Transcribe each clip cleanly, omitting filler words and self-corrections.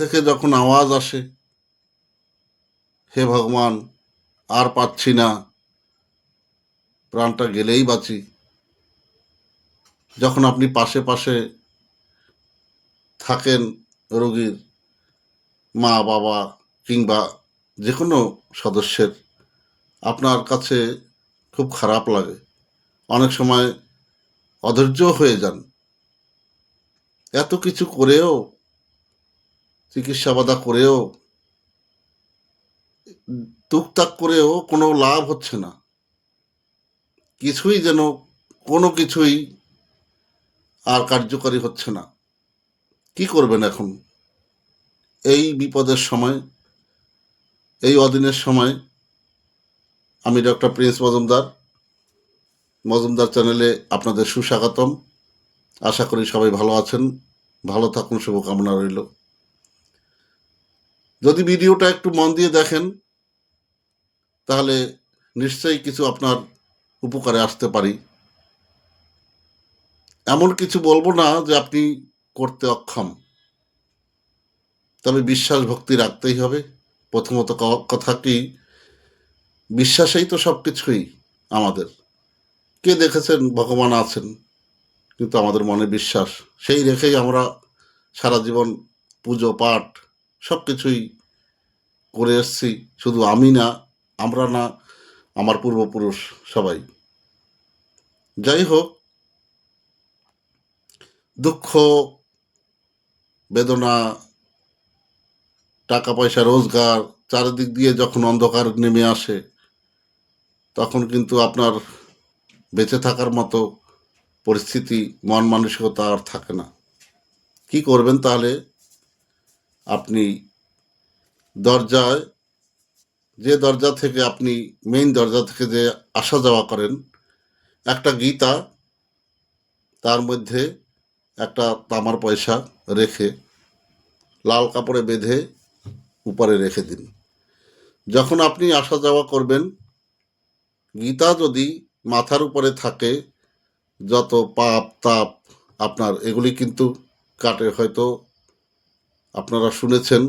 থেকে যখন আওয়াজ আসে, হে ভগবান আর পাচ্ছি না, প্রাণটা গেলেই বাঁচি, যখন আপনি পাশে পাশে থাকেন রোগীর মা বাবা কিংবা যে কোনো সদস্যের, আপনার কাছে খুব খারাপ লাগে। অনেক সময় অধৈর্য হয়ে যান। এত কিছু করেও, চিকিৎসা করেও, টুকটাক করেও কোনো লাভ হচ্ছে না। কিছুই যেন, কোনো কিছুই আর কার্যকরী হচ্ছে না। কি করবেন এখন এই বিপদের সময়, এই অদিনের সময়? আমি ডক্টর প্রিন্স মজুমদার চ্যানেলে আপনাদের সুস্বাগতম। আশা করি সবাই ভালো আছেন, ভালো থাকুন, শুভকামনা রইল। যদি ভিডিওটা একটু মন দিয়ে দেখেন তাহলে নিশ্চয়ই কিছু আপনার উপকারে আসতে পারি। এমন কিছু বলবো না যে আপনি করতে অক্ষম, তবে বিশ্বাস ভক্তি রাখতেই হবে। প্রথমত কথা কি, বিশ্বাসেই তো সব কিছুই আমাদের। কে দেখেছেন ভগবান আছেন, কিন্তু আমাদের মনে বিশ্বাস, সেই রেখেই আমরা সারা জীবন পুজো পাঠ সব কিছুই করে এসছি। শুধু আমি না, আমরা না, আমার পূর্বপুরুষ সবাই। যাই হোক, দুঃখ বেদনা, টাকা পয়সা রোজগার, চারিদিক দিয়ে যখন অন্ধকার নেমে আসে, তখন কিন্তু আপনার বেঁচে থাকার মতো পরিস্থিতি, মন মানসিকতা আর থাকে না। কি করবেন তাহলে? আপনি দরজায়, যে দরজা থেকে আপনি, মেইন দরজা থেকে যে আসা যাওয়া করেন, একটা গীতা, তার মধ্যে একটা তামার পয়সা রেখে লাল কাপড়ে বেঁধে উপরে রেখে দিন। যখন আপনি আসা যাওয়া করবেন, গীতা যদি মাথার উপরে থাকে, যত পাপ তাপ আপনার, এগুলি কিন্তু কাটে। হয়তো আপনারা শুনেছেন,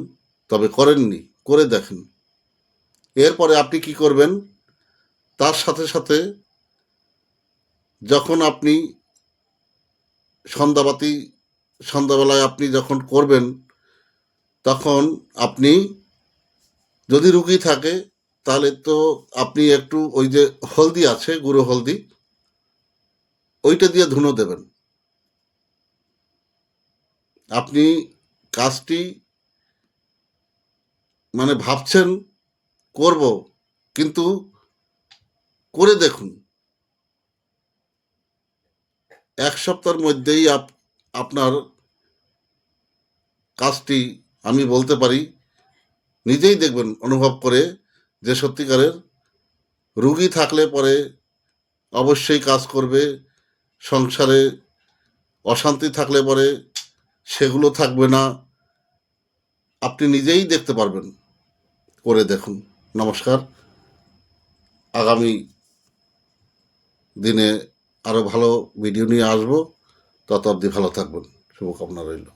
তবে করেননি, করে দেখেন। এরপরে আপনি কি করবেন, তার সাথে সাথে যখন আপনি সন্ধ্যাবেলায় আপনি যখন করবেন, তখন আপনি, যদি রুগী থাকে তাহলে তো আপনি একটু ওই যে হলদি আছে, গুঁড়ো হলদি, ওইটা দিয়ে ধুনো দেবেন। আপনি কাজটি মানে ভাবছেন করব, কিন্তু করে দেখুন। 1 সপ্তাহের মধ্যেই আপনার কাজটি, আমি বলতে পারি, নিজেই দেখবেন অনুভব করে যে সত্যিকারের রুগী থাকলে পরে অবশ্যই কাজ করবে। সংসারে অশান্তি থাকলে পরে সেগুলো থাকবে না। আপনি নিজেই দেখতে পারবেন, করে দেখুন। নমস্কার। আগামী দিনে আরও ভালো ভিডিও নিয়ে আসবো। তত অবধি ভালো থাকবেন, শুভকামনা রইল।